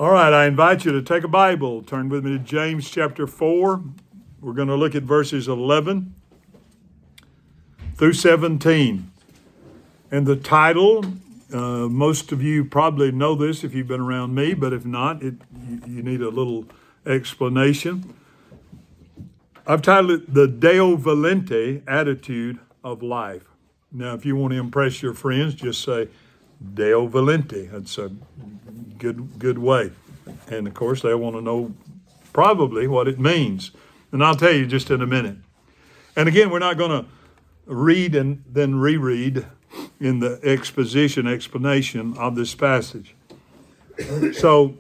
All right, I invite you to take a Bible, turn with me to James chapter 4. We're going to look at verses 11 through 17. And the title, most of you probably know this if you've been around me, but if not, you need a little explanation. I've titled it The Deo Volente Attitude of Life. Now, if you want to impress your friends, just say Deo Volente. That's a good way. And of course, they want to know probably what it means. And I'll tell you just in a minute. And again, we're not going to read and then reread in the explanation of this passage. So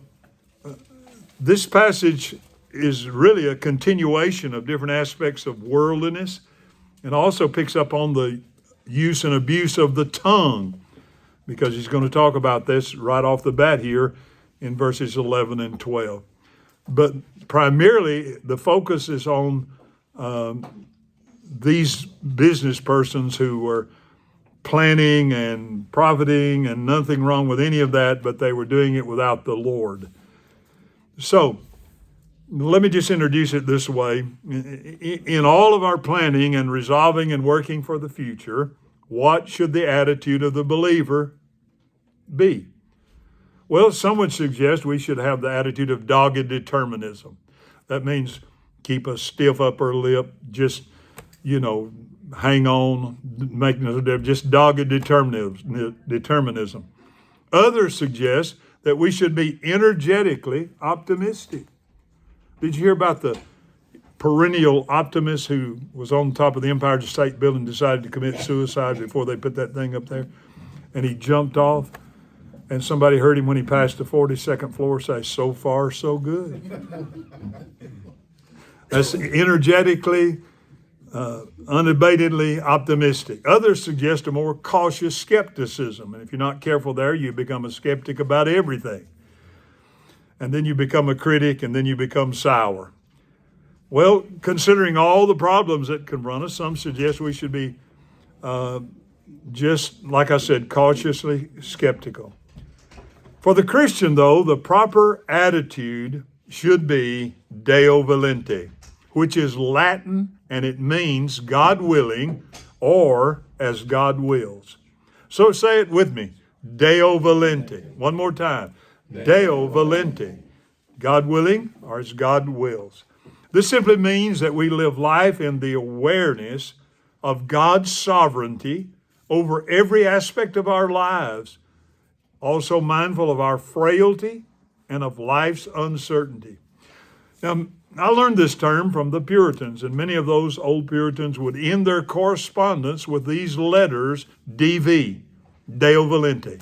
this passage is really a continuation of different aspects of worldliness, and also picks up on the use and abuse of the tongue, because he's going to talk about this right off the bat here in verses 11 and 12. But primarily, the focus is on these business persons who were planning and profiting, and nothing wrong with any of that, but they were doing it without the Lord. So, let me just introduce it this way. In all of our planning and resolving and working for the future, what should the attitude of the believer be? Well, some would suggest we should have the attitude of dogged determinism. That means keep a stiff upper lip, just, hang on, make no difference, just dogged determinism. Others suggest that we should be energetically optimistic. Did you hear about the perennial optimist who was on top of the Empire State Building and decided to commit suicide before they put that thing up there? And he jumped off, and somebody heard him when he passed the 42nd floor say, "So far, so good." That's energetically, unabatedly optimistic. Others suggest a more cautious skepticism. And if you're not careful there, you become a skeptic about everything. And then you become a critic, and then you become sour. Well, considering all the problems that confront us, some suggest we should be just, like I said, cautiously skeptical. For the Christian, though, the proper attitude should be Deo Volente, which is Latin, and it means God willing, or as God wills. So say it with me, Deo Volente. One more time. Deo Volente, God willing, or as God wills. This simply means that we live life in the awareness of God's sovereignty over every aspect of our lives, also mindful of our frailty and of life's uncertainty. Now, I learned this term from the Puritans, and many of those old Puritans would end their correspondence with these letters, DV, Deo Volente.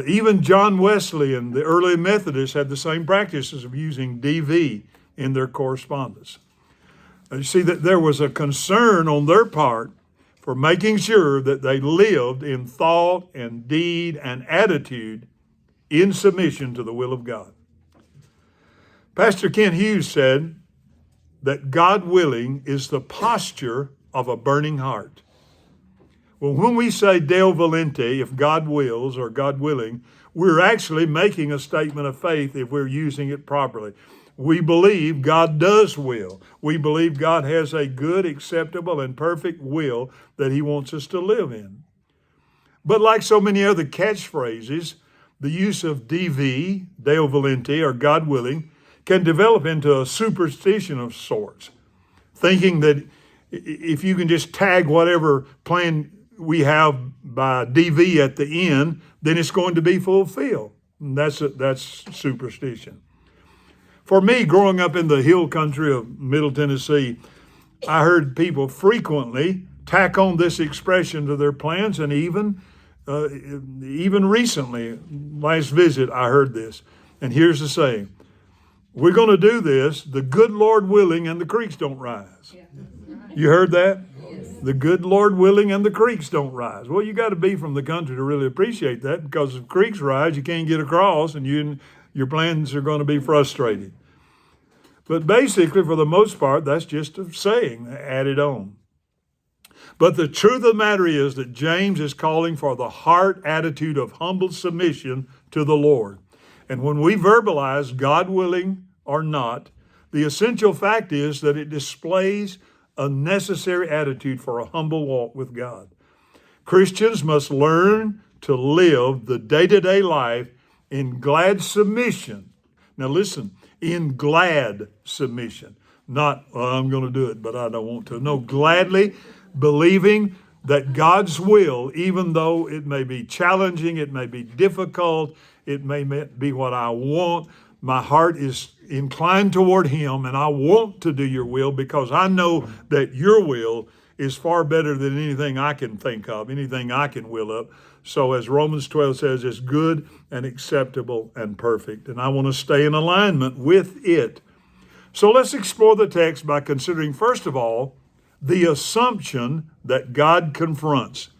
Even John Wesley and the early Methodists had the same practices of using DV in their correspondence. You see that there was a concern on their part for making sure that they lived in thought and deed and attitude in submission to the will of God. Pastor Ken Hughes said that God willing is the posture of a burning heart. Well, when we say Deo Volente, if God wills or God willing, we're actually making a statement of faith if we're using it properly. We believe God does will. We believe God has a good, acceptable, and perfect will that He wants us to live in. But like so many other catchphrases, the use of DV, Deo Volente, or God willing, can develop into a superstition of sorts, thinking that if you can just tag whatever plan we have by DV at the end, then it's going to be fulfilled. And that's superstition. For me, growing up in the hill country of Middle Tennessee, I heard people frequently tack on this expression to their plans, and even recently, last visit, I heard this. And here's the saying: we're going to do this, the good Lord willing, and the creeks don't rise. Yeah. You heard that? Yes. The good Lord willing, and the creeks don't rise. Well, you got to be from the country to really appreciate that, because if creeks rise, you can't get across, and your plans are going to be frustrated. But basically, for the most part, that's just a saying added on. But the truth of the matter is that James is calling for the heart attitude of humble submission to the Lord. And when we verbalize God willing or not, the essential fact is that it displays a necessary attitude for a humble walk with God. Christians must learn to live the day-to-day life in glad submission. Now listen, in glad submission. Not, I'm going to do it, but I don't want to. No, gladly believing that God's will, even though it may be challenging, it may be difficult, it may be what I want, my heart is inclined toward Him, and I want to do your will because I know that your will is far better than anything I can think of, anything I can will up. So as Romans 12 says, it's good and acceptable and perfect. And I want to stay in alignment with it. So let's explore the text by considering, first of all, the assumption that God confronts.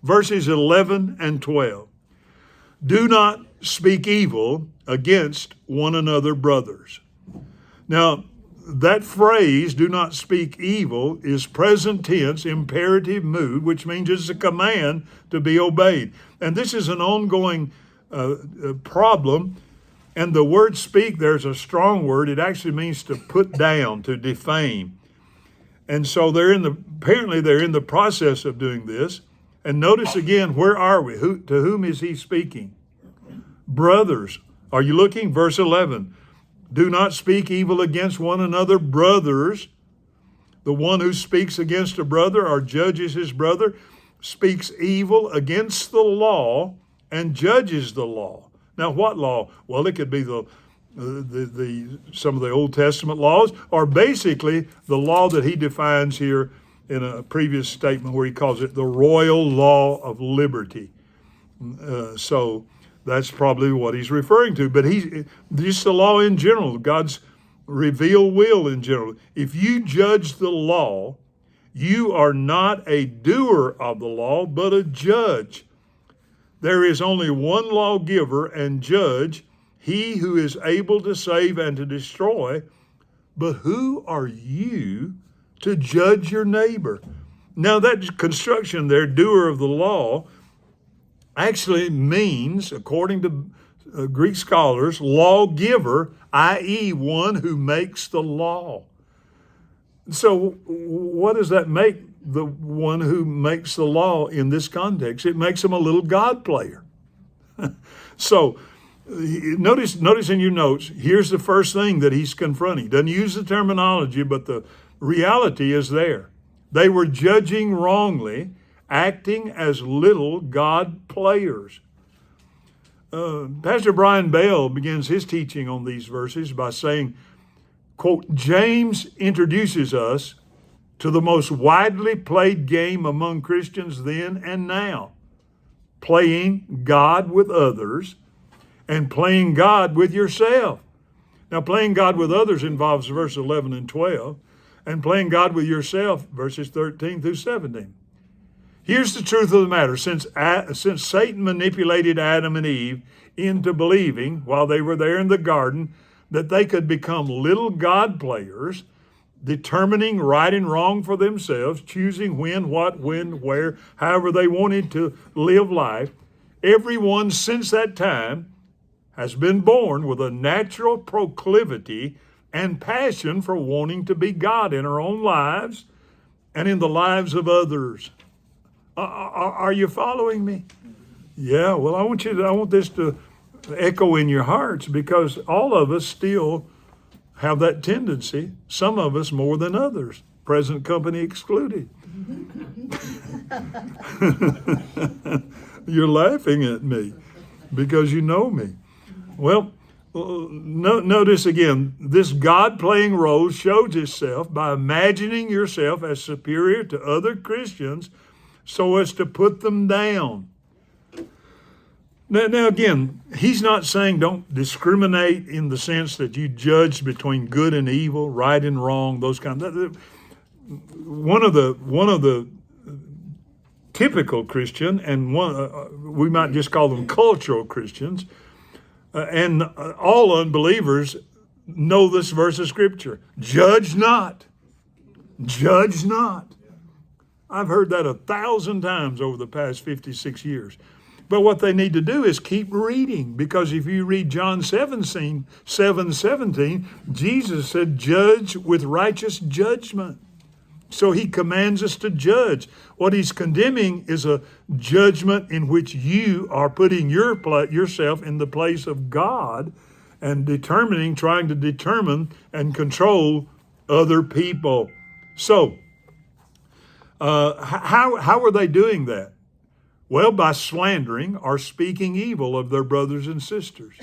Verses 11 and 12. Do not speak evil against one another, brothers. Now, that phrase, do not speak evil, is present tense, imperative mood, which means it's a command to be obeyed. And this is an ongoing problem. And the word speak, there's a strong word. It actually means to put down, to defame. And so apparently they're in the process of doing this. And notice again, where are we? To whom is he speaking? Brothers. Are you looking? Verse 11. Do not speak evil against one another, brothers. The one who speaks against a brother or judges his brother speaks evil against the law and judges the law. Now, what law? Well, it could be some of the Old Testament laws, or basically the law that he defines here in a previous statement where he calls it the royal law of liberty. So that's probably what he's referring to. But just the law in general, God's revealed will in general. If you judge the law, you are not a doer of the law, but a judge. There is only one lawgiver and judge, he who is able to save and to destroy. But who are you to judge your neighbor? Now that construction there, doer of the law, actually means, according to Greek scholars, lawgiver, i.e. one who makes the law. So what does that make the one who makes the law in this context? It makes him a little God player. So notice in your notes, here's the first thing that he's confronting. Doesn't use the terminology, but the reality is there. They were judging wrongly, acting as little God players. Pastor Brian Bell begins his teaching on these verses by saying, quote, James introduces us to the most widely played game among Christians then and now, playing God with others and playing God with yourself. Now, playing God with others involves verse 11 and 12, and playing God with yourself, verses 13 through 17. Here's the truth of the matter. Since Satan manipulated Adam and Eve into believing, while they were there in the garden, that they could become little God players, determining right and wrong for themselves, choosing when, what, when, where, however they wanted to live life, everyone since that time has been born with a natural proclivity and passion for wanting to be God in our own lives and in the lives of others. Are you following me? Yeah, well, I want this to echo in your hearts, because all of us still have that tendency, some of us more than others, present company excluded. You're laughing at me because you know me. Well, notice again, this God-playing role shows itself by imagining yourself as superior to other Christians so as to put them down. Now again, he's not saying don't discriminate in the sense that you judge between good and evil, right and wrong, those kinds of. One of the typical Christian, and we might just call them cultural Christians, and all unbelievers know this verse of Scripture: "Judge not, judge not." I've heard that 1,000 times over the past 56 years. But what they need to do is keep reading, because if you read John 7:17, Jesus said, judge with righteous judgment. So he commands us to judge. What he's condemning is a judgment in which you are putting yourself in the place of God and trying to determine and control other people. So, how are they doing that? Well, by slandering or speaking evil of their brothers and sisters.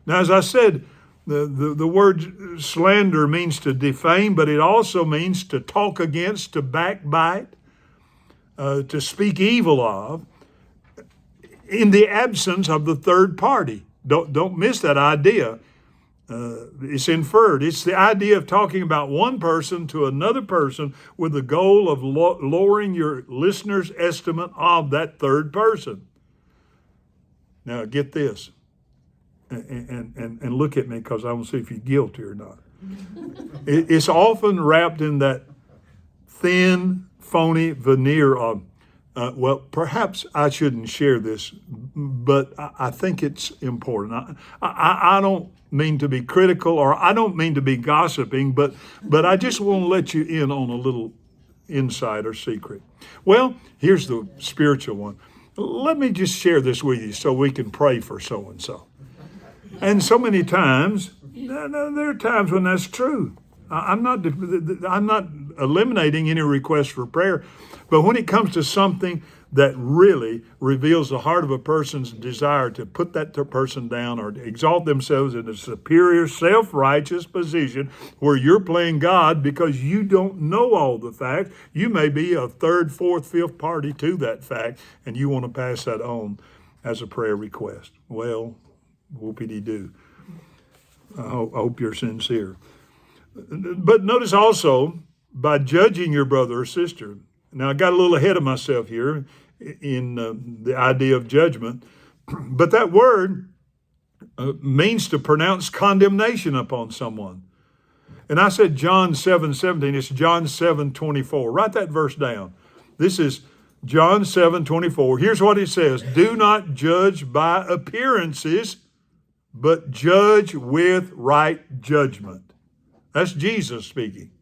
Now, as I said, the word slander means to defame, but it also means to talk against, to backbite, to speak evil of, in the absence of the third party. Don't miss that idea. It's inferred. It's the idea of talking about one person to another person with the goal of lowering your listener's estimate of that third person. Now, get this, and look at me, because I want to see if you're guilty or not. It's often wrapped in that thin, phony veneer of, well, perhaps I shouldn't share this, but I think it's important. I don't mean to be critical, or I don't mean to be gossiping, but I just want to let you in on a little insight or secret. Well, here's the spiritual one. Let me just share this with you so we can pray for so-and-so. And so many times, there are times when that's true. I'm not eliminating any request for prayer, but when it comes to something that really reveals the heart of a person's desire to put that person down or to exalt themselves in a superior, self-righteous position where you're playing God because you don't know all the facts, you may be a third, fourth, fifth party to that fact, and you want to pass that on as a prayer request. Well, whoopity-doo. I hope you're sincere. But notice also, by judging your brother or sister. Now, I got a little ahead of myself here in the idea of judgment, but that word means to pronounce condemnation upon someone. And I said John 7:17, it's John 7:24. Write that verse down. This is John 7:24. Here's what it says: do not judge by appearances, but judge with right judgment. That's Jesus speaking.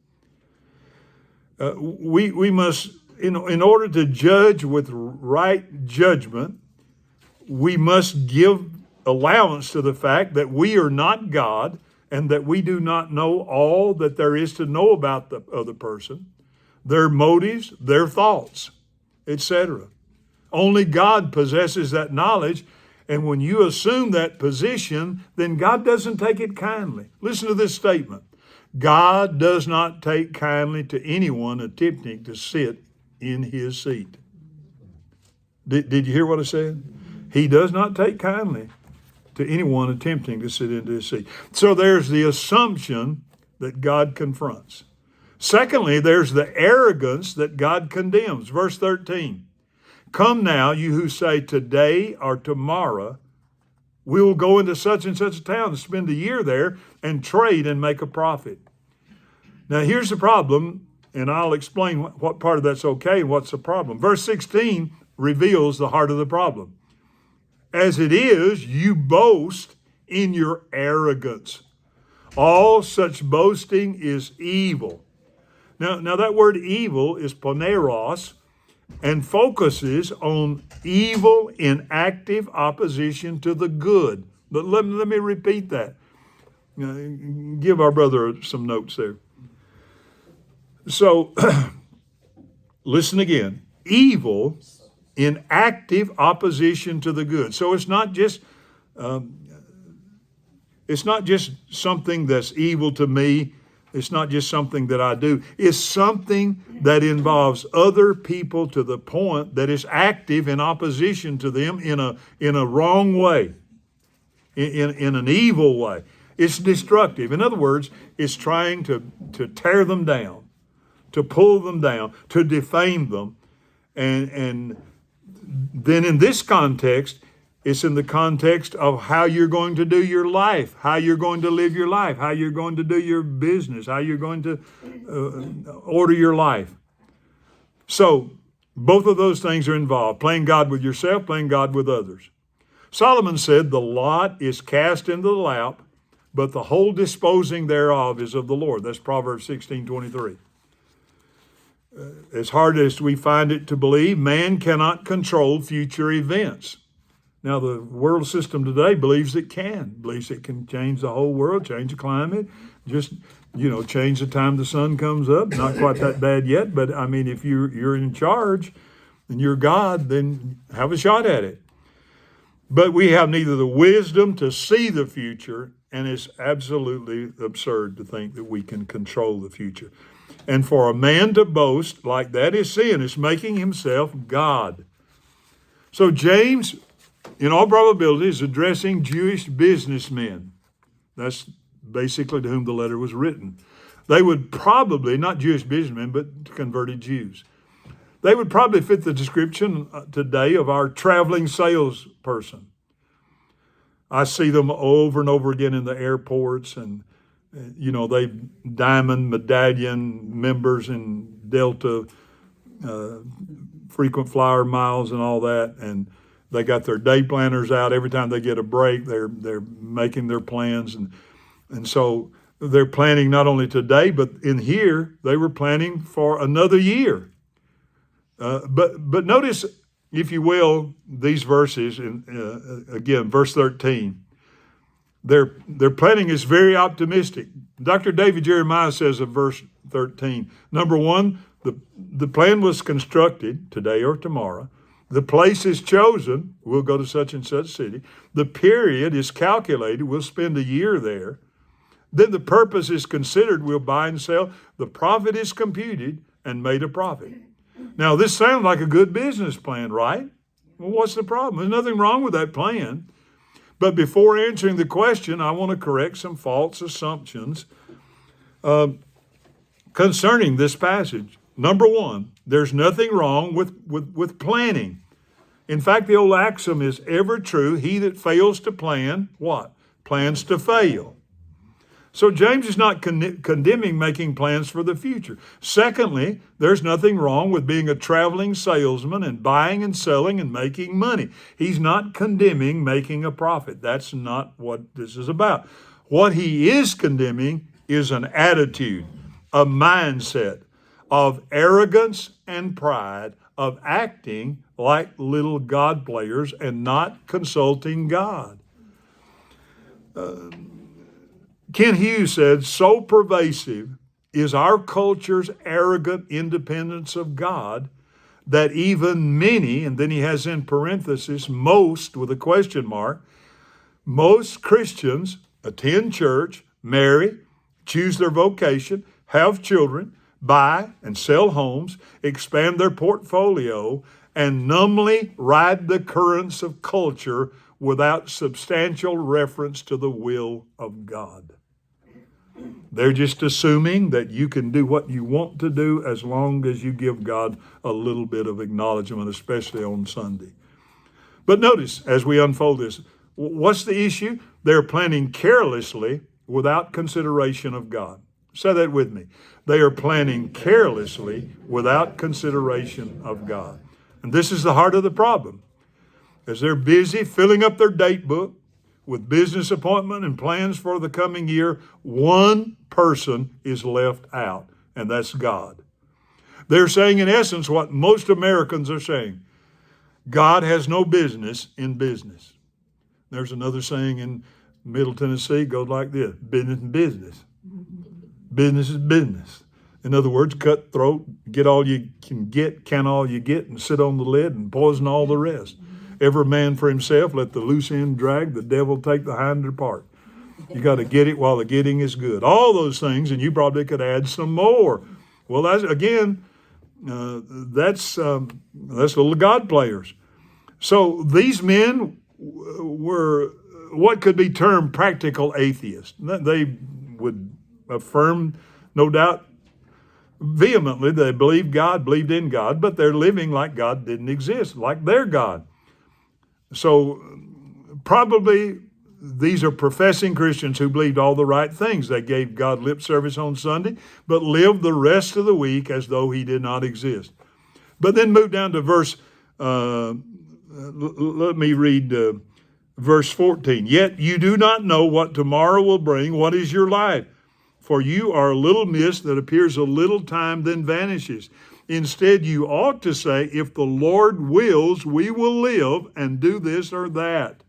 We must, in order to judge with right judgment, we must give allowance to the fact that we are not God and that we do not know all that there is to know about the other person, their motives, their thoughts, etc. Only God possesses that knowledge, and when you assume that position, then God doesn't take it kindly. Listen to this statement. God does not take kindly to anyone attempting to sit in his seat. Did you hear what I said? He does not take kindly to anyone attempting to sit into his seat. So there's the assumption that God confronts. Secondly, there's the arrogance that God condemns. Verse 13. Come now, you who say today or tomorrow, we will go into such and such a town and spend a year there and trade and make a profit. Now, here's the problem, and I'll explain what part of that's okay and what's the problem. Verse 16 reveals the heart of the problem. As it is, you boast in your arrogance. All such boasting is evil. Now that word evil is poneros and focuses on evil in active opposition to the good. But let me repeat that. Give our brother some notes there. So, listen again. Evil in active opposition to the good. So it's not just something that's evil to me. It's not just something that I do. It's something that involves other people to the point that is active in opposition to them in a wrong way, in an evil way. It's destructive. In other words, it's trying to tear them down, to pull them down, to defame them. And then in this context, it's in the context of how you're going to do your life, how you're going to live your life, how you're going to do your business, how you're going to order your life. So Both of those things are involved, playing God with yourself, playing God with others. Solomon said, the lot is cast into the lap, but the whole disposing thereof is of the Lord. That's Proverbs 16:23. As hard as we find it to believe, man cannot control future events. Now, the world system today believes it can, believes it can change the whole world, change the climate, just, change the time the sun comes up. Not quite that bad yet, but I mean, if you're in charge and you're God, then have a shot at it. But we have neither the wisdom to see the future, and it's absolutely absurd to think that we can control the future. And for a man to boast like that is sin. It's making himself God. So James, in all probability, is addressing Jewish businessmen. That's basically to whom the letter was written. They would probably, not Jewish businessmen, but converted Jews. They would probably fit the description today of our traveling salesperson. I see them over and over again in the airports, and they diamond medallion members in Delta, frequent flyer miles and all that, and they got their day planners out. Every time they get a break, they're making their plans, and so they're planning not only today, but in here they were planning for another year. But notice, if you will, these verses, again, verse 13. Their planning is very optimistic. Dr. David Jeremiah says of verse 13, number one, the plan was constructed today or tomorrow. The place is chosen. We'll go to such and such city. The period is calculated. We'll spend a year there. Then the purpose is considered. We'll buy and sell. The profit is computed and made a profit. Now, this sounds like a good business plan, right? Well, what's the problem? There's nothing wrong with that plan. But before answering the question, I want to correct some false assumptions concerning this passage. Number one, there's nothing wrong with planning. In fact, the old axiom is ever true. He that fails to plan, what? Plans to fail. So James is not condemning making plans for the future. Secondly, there's nothing wrong with being a traveling salesman and buying and selling and making money. He's not condemning making a profit. That's not what this is about. What he is condemning is an attitude, a mindset of arrogance and pride, of acting like little God players and not consulting God. Ken Hughes said, so pervasive is our culture's arrogant independence of God that even many, and then he has in parenthesis, most with a question mark, most Christians attend church, marry, choose their vocation, have children, buy and sell homes, expand their portfolio, and numbly ride the currents of culture without substantial reference to the will of God. They're just assuming that you can do what you want to do as long as you give God a little bit of acknowledgement, especially on Sunday. But notice, as we unfold this, what's the issue? They're planning carelessly without consideration of God. Say that with me. They are planning carelessly without consideration of God. And this is the heart of the problem. As they're busy filling up their date book with business appointment and plans for the coming year, one person is left out, and that's God. They're saying, in essence, what most Americans are saying: God has no business in business. There's another saying in Middle Tennessee, goes like this: business is business. Business is business. In other words, cutthroat, get all you can all you get, and sit on the lid and poison all the rest. Every man for himself, let the loose end drag, the devil take the hinder part. You got to get it while the getting is good. All those things, and you probably could add some more. Well, that's little God players. So these men were what could be termed practical atheists. They would affirm, no doubt, vehemently they believed in God, but they're living like God didn't exist, like their God. So probably these are professing Christians who believed all the right things. They gave God lip service on Sunday, but lived the rest of the week as though he did not exist. But then move down to let me read verse 14. Yet you do not know what tomorrow will bring. What is your life? For you are a little mist that appears a little time, then vanishes. Instead, you ought to say, if the Lord wills, we will live and do this or that.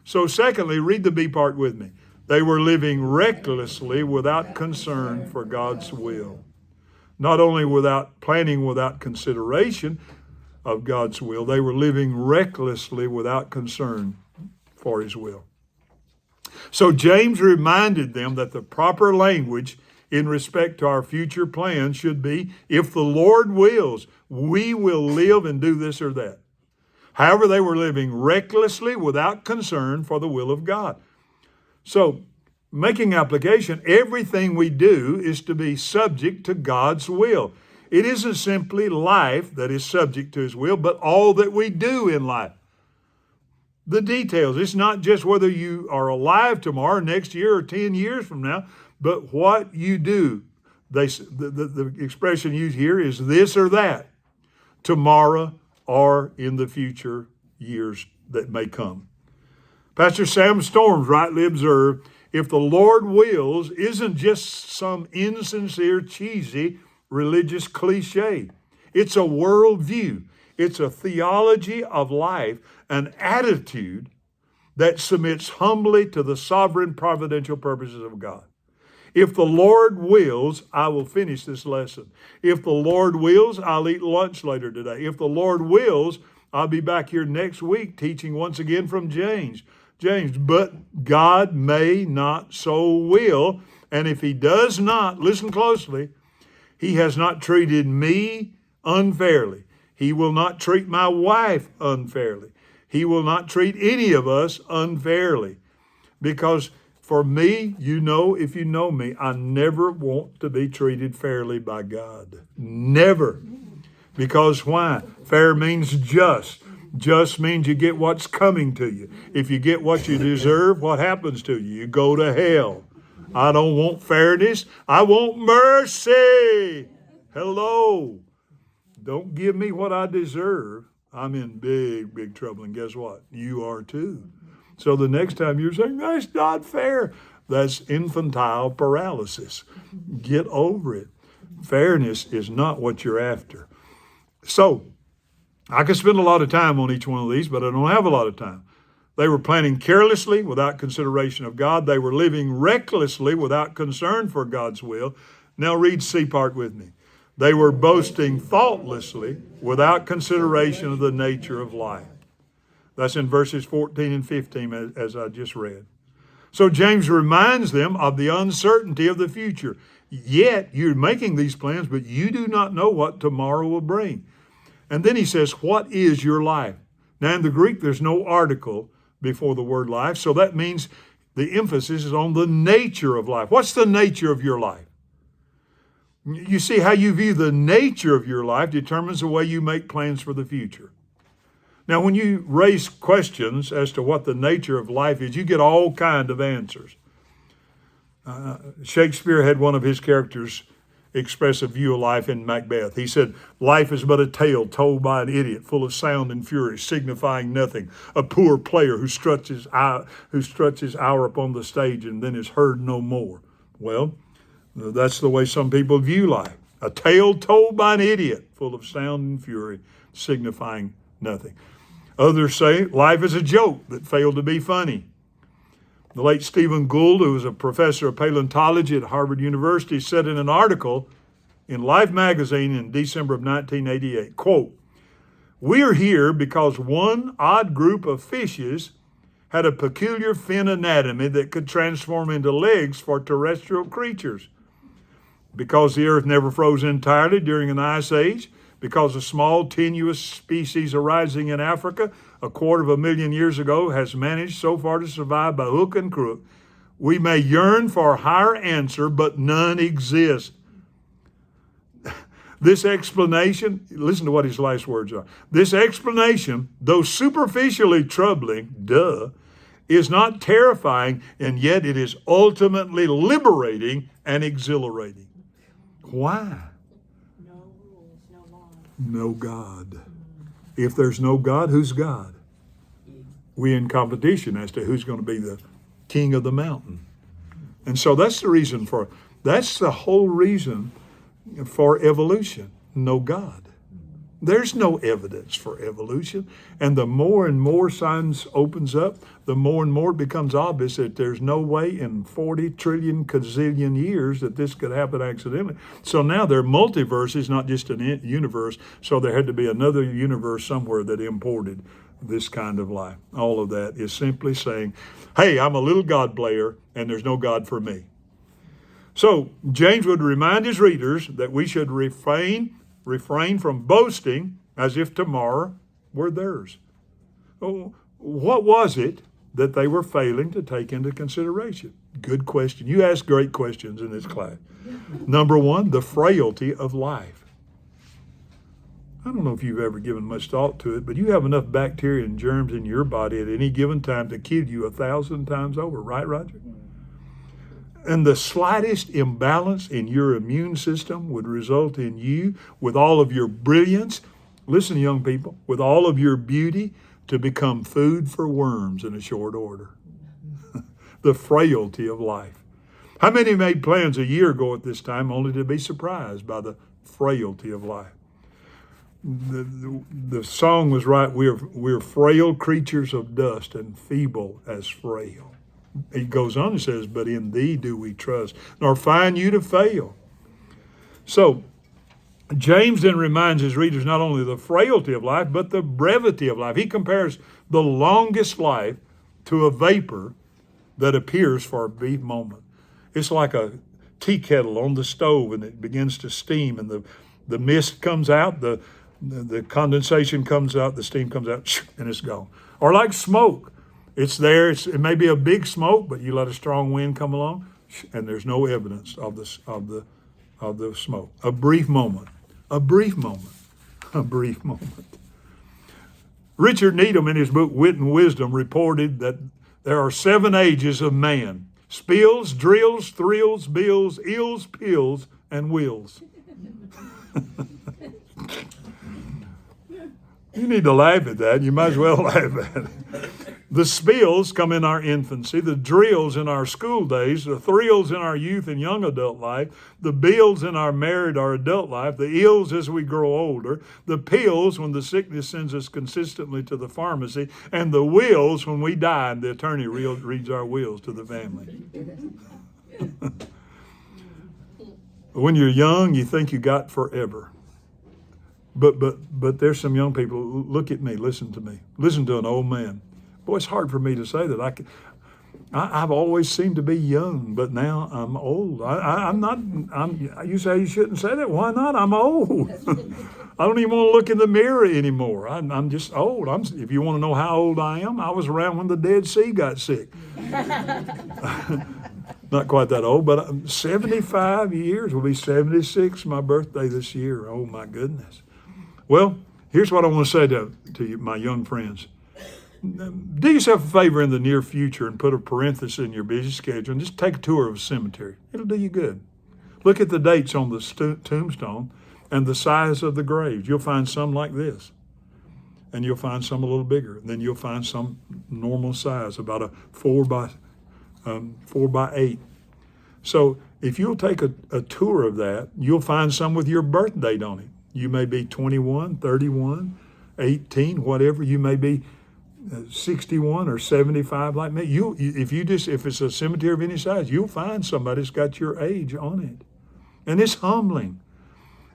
So secondly, read the B part with me. They were living recklessly without concern for God's will. Not only without planning, without consideration of God's will, they were living recklessly without concern for his will. So James reminded them that the proper language in respect to our future plans should be, if the Lord wills, we will live and do this or that. However, they were living recklessly without concern for the will of God. So, making application, everything we do is to be subject to God's will. It isn't simply life that is subject to his will, but all that we do in life. The details. It's not just whether you are alive tomorrow, next year, or 10 years from now, but what you do. The expression used here is this or that, tomorrow or in the future years that may come. Pastor Sam Storms rightly observed, if the Lord wills isn't just some insincere, cheesy religious cliche. It's a worldview. It's a theology of life, an attitude that submits humbly to the sovereign providential purposes of God. If the Lord wills, I will finish this lesson. If the Lord wills, I'll eat lunch later today. If the Lord wills, I'll be back here next week teaching once again from James. But God may not so will. And if he does not, listen closely, he has not treated me unfairly. He will not treat my wife unfairly. He will not treat any of us unfairly. Because for me, you know, if you know me, I never want to be treated fairly by God. Never. Because why? Fair means just. Just means you get what's coming to you. If you get what you deserve, what happens to you? You go to hell. I don't want fairness. I want mercy. Hello. Don't give me what I deserve. I'm in big, big trouble. And guess what? You are too. So the next time you're saying, that's not fair, that's infantile paralysis. Get over it. Fairness is not what you're after. So I could spend a lot of time on each one of these, but I don't have a lot of time. They were planning carelessly without consideration of God. They were living recklessly without concern for God's will. Now read C part with me. They were boasting thoughtlessly without consideration of the nature of life. That's in verses 14 and 15 as I just read. So James reminds them of the uncertainty of the future. Yet you're making these plans, but you do not know what tomorrow will bring. And then he says, what is your life? Now in the Greek, there's no article before the word life, so that means the emphasis is on the nature of life. What's the nature of your life? You see, how you view the nature of your life determines the way you make plans for the future. Now, when you raise questions as to what the nature of life is, you get all kinds of answers. Shakespeare had one of his characters express a view of life in Macbeth. He said, life is but a tale told by an idiot, full of sound and fury, signifying nothing. A poor player who struts his hour upon the stage and then is heard no more. Well, that's the way some people view life. A tale told by an idiot, full of sound and fury, signifying nothing. Others say life is a joke that failed to be funny. The late Stephen Gould, who was a professor of paleontology at Harvard University, said in an article in Life magazine in December of 1988, quote, "We are here because one odd group of fishes had a peculiar fin anatomy that could transform into legs for terrestrial creatures. Because the earth never froze entirely during an ice age, because a small tenuous species arising in Africa 250,000 years ago has managed so far to survive by hook and crook, we may yearn for a higher answer, but none exist." This explanation, listen to what his last words are. This explanation, though superficially troubling, is not terrifying, and yet it is ultimately liberating and exhilarating. Why? No rules, no laws. No God. If there's no God, who's God? We're in competition as to who's going to be the king of the mountain. And so that's the whole reason for evolution. No God. There's no evidence for evolution. And the more and more science opens up, the more and more it becomes obvious that there's no way in 40 trillion gazillion years that this could happen accidentally. So now there are multiverses, not just an universe. So there had to be another universe somewhere that imported this kind of life. All of that is simply saying, hey, I'm a little God player and there's no God for me. So James would remind his readers that we should refrain from boasting as if tomorrow were theirs. Oh, what was it that they were failing to take into consideration? Good question. You ask great questions in this class. Number one, the frailty of life. I don't know if you've ever given much thought to it, but you have enough bacteria and germs in your body at any given time to kill you 1,000 times over, right, Roger? And the slightest imbalance in your immune system would result in you, with all of your brilliance, listen, young people, with all of your beauty, to become food for worms in a short order. The frailty of life. How many made plans a year ago at this time only to be surprised by the frailty of life? The song was right. We're frail creatures of dust and feeble as frail. He goes on and says, but in thee do we trust, nor find you to fail. So James then reminds his readers not only of the frailty of life, but the brevity of life. He compares the longest life to a vapor that appears for a brief moment. It's like a tea kettle on the stove and it begins to steam and the mist comes out, the condensation comes out, the steam comes out, and it's gone. Or like smoke. It's there. It may be a big smoke, but you let a strong wind come along, and there's no evidence of the smoke. A brief moment. A brief moment. A brief moment. Richard Needham, in his book Wit and Wisdom, reported that there are 7 ages of man: spills, drills, thrills, bills, ills, pills, and wills. You need to laugh at that. You might as well laugh at it. The spills come in our infancy, the drills in our school days, the thrills in our youth and young adult life, the bills in our married or adult life, the ills as we grow older, the pills when the sickness sends us consistently to the pharmacy, and the wills when we die and the attorney reads our wills to the family. When you're young, you think you got forever. But there's some young people. Look at me. Listen to me. Listen to an old man. Boy, it's hard for me to say that. I've always seemed to be young, but now I'm old. I'm not. You say you shouldn't say that. Why not? I'm old. I don't even want to look in the mirror anymore. I'm just old. If you want to know how old I am, I was around when the Dead Sea got sick. Not quite that old, but 75 years. Will be 76. My birthday this year. Oh my goodness. Well, here's what I want to say to you, my young friends. Do yourself a favor in the near future and put a parenthesis in your busy schedule and just take a tour of a cemetery. It'll do you good. Look at the dates on the tombstone and the size of the graves. You'll find some like this. And you'll find some a little bigger. And then you'll find some normal size, about a 4 by 8. So if you'll take a tour of that, you'll find some with your birth date on it. You may be 21, 31, 18, whatever. You may be 61 or 75 like me. If it's a cemetery of any size, you'll find somebody's got your age on it. And it's humbling.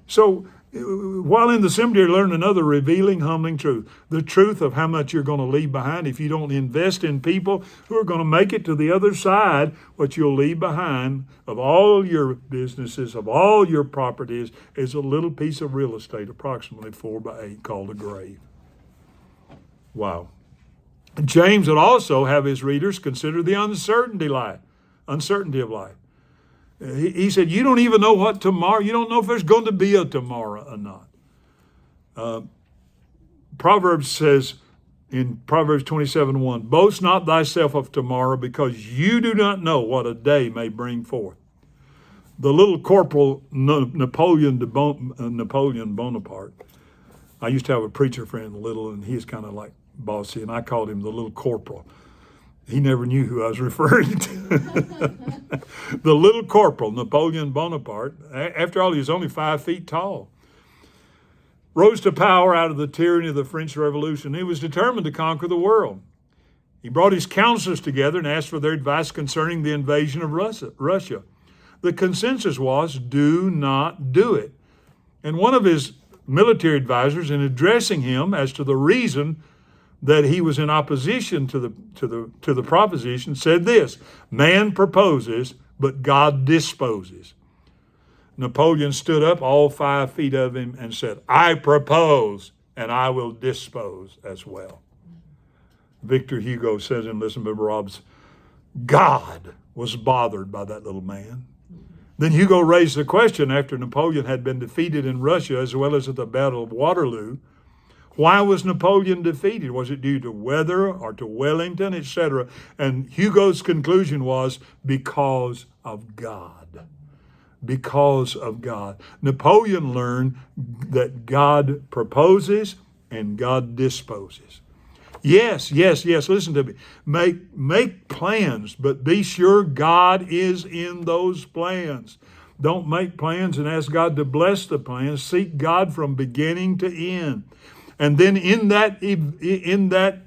So while in the cemetery, learn another revealing, humbling truth. The truth of how much you're going to leave behind if you don't invest in people who are going to make it to the other side. What you'll leave behind of all your businesses, of all your properties, is a little piece of real estate, approximately 4 by 8, called a grave. Wow. James would also have his readers consider the uncertainty of life. He said, you don't even know what tomorrow, you don't know if there's going to be a tomorrow or not. Proverbs says in Proverbs 27:1, boast not thyself of tomorrow, because you do not know what a day may bring forth. The little corporal Napoleon Bonaparte I used to have a preacher friend, Little, and he's kind of like bossy, and I called him the little corporal. He never knew who I was referring to. The little corporal, Napoleon Bonaparte, after all, he was only 5 feet tall, rose to power out of the tyranny of the French Revolution. He was determined to conquer the world. He brought his counselors together and asked for their advice concerning the invasion of Russia. The consensus was, do not do it. And one of his military advisors, in addressing him as to the reason that he was in opposition to the proposition, said this: man proposes, but God disposes. Napoleon stood up, all 5 feet of him, and said, I propose, and I will dispose as well. Victor Hugo says in Listen to Rob's, God was bothered by that little man. Then Hugo raised the question after Napoleon had been defeated in Russia as well as at the Battle of Waterloo. Why was Napoleon defeated? Was it due to weather or to Wellington, etc.? And Hugo's conclusion was because of God. Because of God. Napoleon learned that God proposes and God disposes. Yes, listen to me. Make plans, but be sure God is in those plans. Don't make plans and ask God to bless the plans. Seek God from beginning to end. And then in that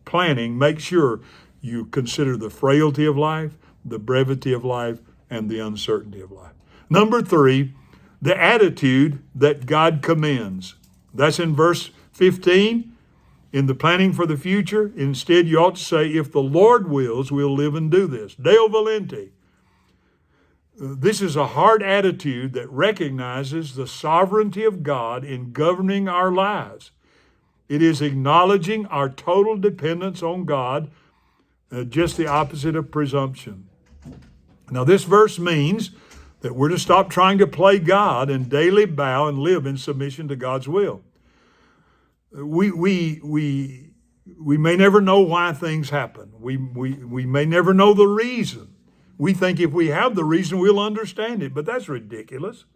planning, make sure you consider the frailty of life, the brevity of life, and the uncertainty of life. Number 3, the attitude that God commends. That's in verse 15. In the planning for the future, instead you ought to say, if the Lord wills, we'll live and do this. Deo Volente. This is a heart attitude that recognizes the sovereignty of God in governing our lives. It is acknowledging our total dependence on God, just the opposite of presumption. Now, this verse means that we're to stop trying to play God and daily bow and live in submission to God's will. We may never know why things happen. We may never know the reason. We think if we have the reason, we'll understand it, but that's ridiculous.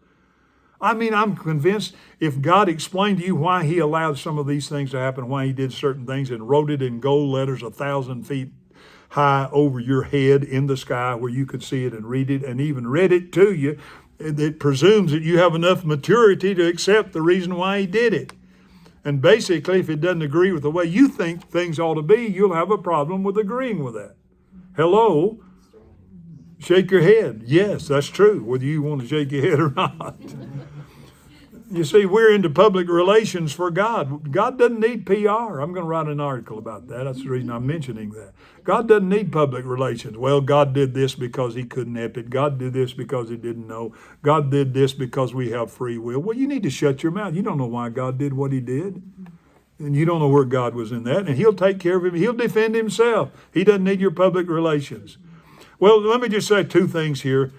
I mean, I'm convinced if God explained to you why he allowed some of these things to happen, why he did certain things and wrote it in gold letters 1,000 feet high over your head in the sky where you could see it and read it and even read it to you, it presumes that you have enough maturity to accept the reason why he did it. And basically, if it doesn't agree with the way you think things ought to be, you'll have a problem with agreeing with that. Hello? Shake your head. Yes, that's true, whether you want to shake your head or not. You see, we're into public relations for God. God doesn't need PR. I'm going to write an article about that. That's the reason I'm mentioning that. God doesn't need public relations. Well, God did this because he couldn't help it. God did this because he didn't know. God did this because we have free will. Well, you need to shut your mouth. You don't know why God did what he did. And you don't know where God was in that. And he'll take care of him. He'll defend himself. He doesn't need your public relations. Well, let me just say 2 things here.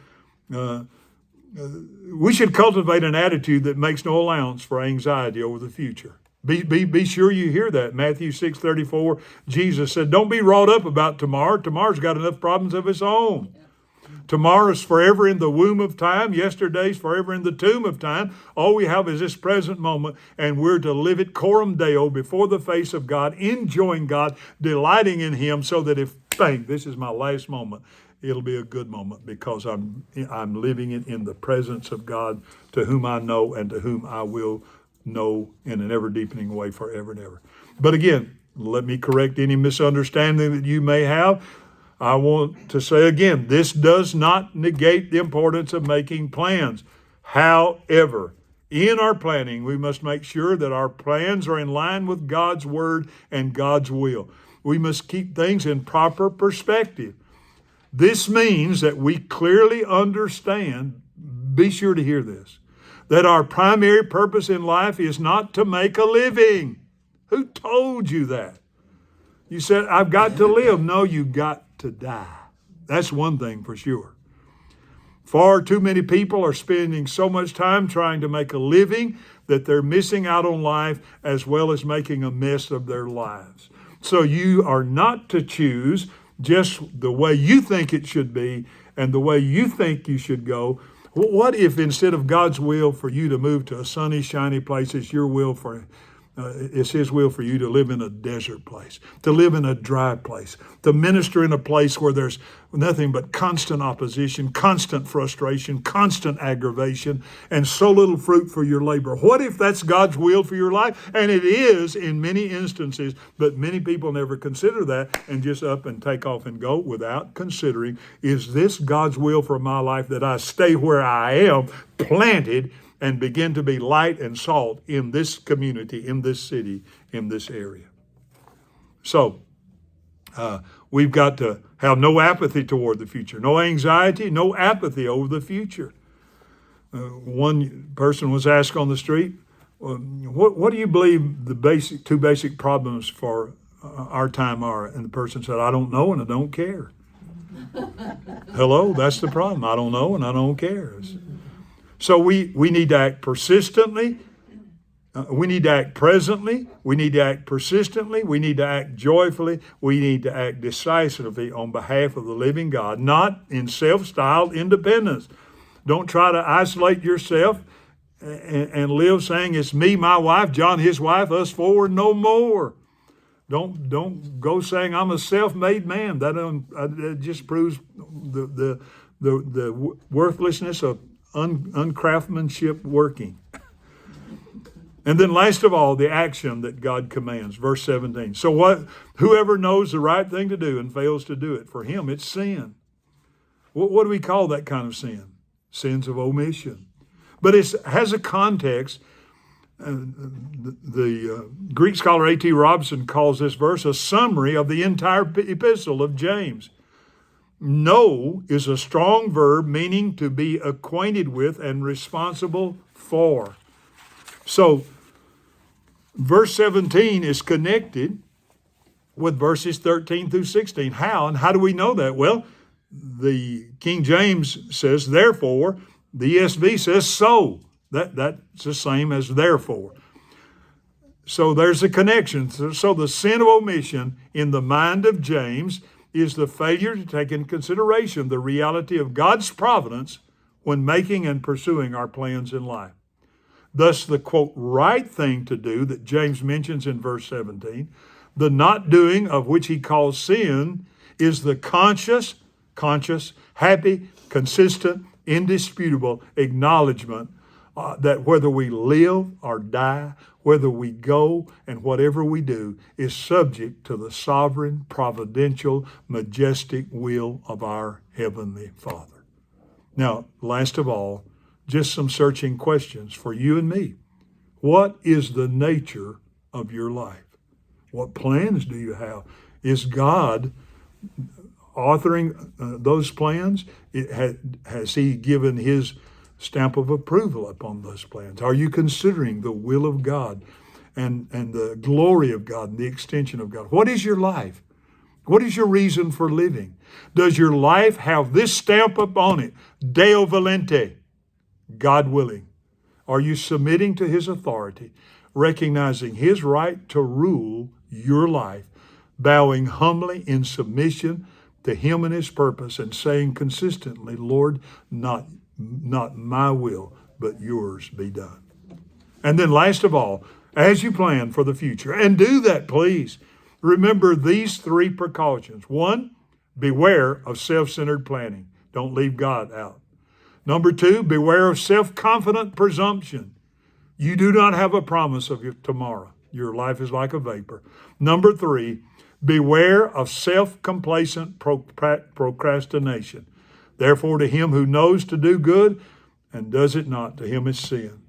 We should cultivate an attitude that makes no allowance for anxiety over the future. Be sure you hear that. Matthew 6:34, Jesus said, don't be wrought up about tomorrow. Tomorrow's got enough problems of its own. Tomorrow's forever in the womb of time. Yesterday's forever in the tomb of time. All we have is this present moment, and we're to live it coram Deo, before the face of God, enjoying God, delighting in him, so that if, bang, this is my last moment, it'll be a good moment because I'm living it in the presence of God, to whom I know and to whom I will know in an ever-deepening way forever and ever. But again, let me correct any misunderstanding that you may have. I want to say again, this does not negate the importance of making plans. However, in our planning, we must make sure that our plans are in line with God's word and God's will. We must keep things in proper perspective. This means that we clearly understand, be sure to hear this, that our primary purpose in life is not to make a living. Who told you that? You said, I've got to live. No, you got to die. That's one thing for sure. Far too many people are spending so much time trying to make a living that they're missing out on life as well as making a mess of their lives. So you are not to choose just the way you think it should be and the way you think you should go, What if instead of God's will for you to move to a sunny, shiny place, it's your will for it's His will for you to live in a desert place, to live in a dry place, to minister in a place where there's nothing but constant opposition, constant frustration, constant aggravation, and so little fruit for your labor. What if that's God's will for your life? And it is in many instances, but many people never consider that and just up and take off and go without considering, is this God's will for my life, that I stay where I am, planted, and begin to be light and salt in this community, in this city, in this area. So we've got to have no apathy toward the future, no anxiety, no apathy over the future. One person was asked on the street, what do you believe the two basic problems for our time are? And the person said, I don't know and I don't care. Hello, that's the problem. I don't know and I don't care. So we need to act persistently. We need to act presently. We need to act persistently. We need to act joyfully. We need to act decisively on behalf of the living God, not in self-styled independence. Don't try to isolate yourself and live saying it's me, my wife, John, his wife, us four, no more. Don't go saying I'm a self-made man. That just proves the worthlessness of uncraftsmanship working. And then last of all, the action that God commands. Verse 17. So whoever knows the right thing to do and fails to do it, for him it's sin. What do we call that kind of sin? Sins of omission. But it has a context. The Greek scholar A.T. Robson calls this verse a summary of the entire epistle of James. Know is a strong verb meaning to be acquainted with and responsible for. So, verse 17 is connected with verses 13 through 16. How? And how do we know that? Well, the King James says, therefore. The ESV says, so. That's the same as therefore. So there's a connection. So the sin of omission in the mind of James is the failure to take into consideration the reality of God's providence when making and pursuing our plans in life. Thus, the, quote, right thing to do that James mentions in verse 17, the not doing of which he calls sin, is the conscious, happy, consistent, indisputable acknowledgement that whether we live or die, whether we go and whatever we do is subject to the sovereign, providential, majestic will of our Heavenly Father. Now, last of all, just some searching questions for you and me. What is the nature of your life? What plans do you have? Is God authoring those plans? Has He given His stamp of approval upon those plans? Are you considering the will of God and the glory of God and the extension of God? What is your life? What is your reason for living? Does your life have this stamp upon it? Deo Volente, God willing. Are you submitting to His authority, recognizing His right to rule your life, bowing humbly in submission to Him and His purpose, and saying consistently, Lord, not my will, but yours be done. And then last of all, as you plan for the future, and do that, please, remember these three precautions. One, beware of self-centered planning. Don't leave God out. Number two, beware of self-confident presumption. You do not have a promise of your tomorrow. Your life is like a vapor. Number three, beware of self-complacent procrastination. Therefore, to him who knows to do good and does it not, to him is sin.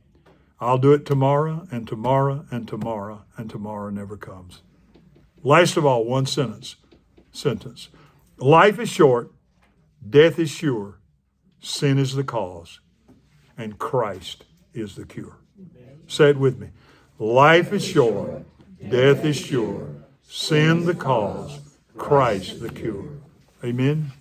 I'll do it tomorrow and tomorrow and tomorrow, and tomorrow never comes. Last of all, one sentence. Life is short, death is sure, sin is the cause, and Christ is the cure. Say it with me. Life is short, death is sure, sin the cause, Christ the cure. Amen.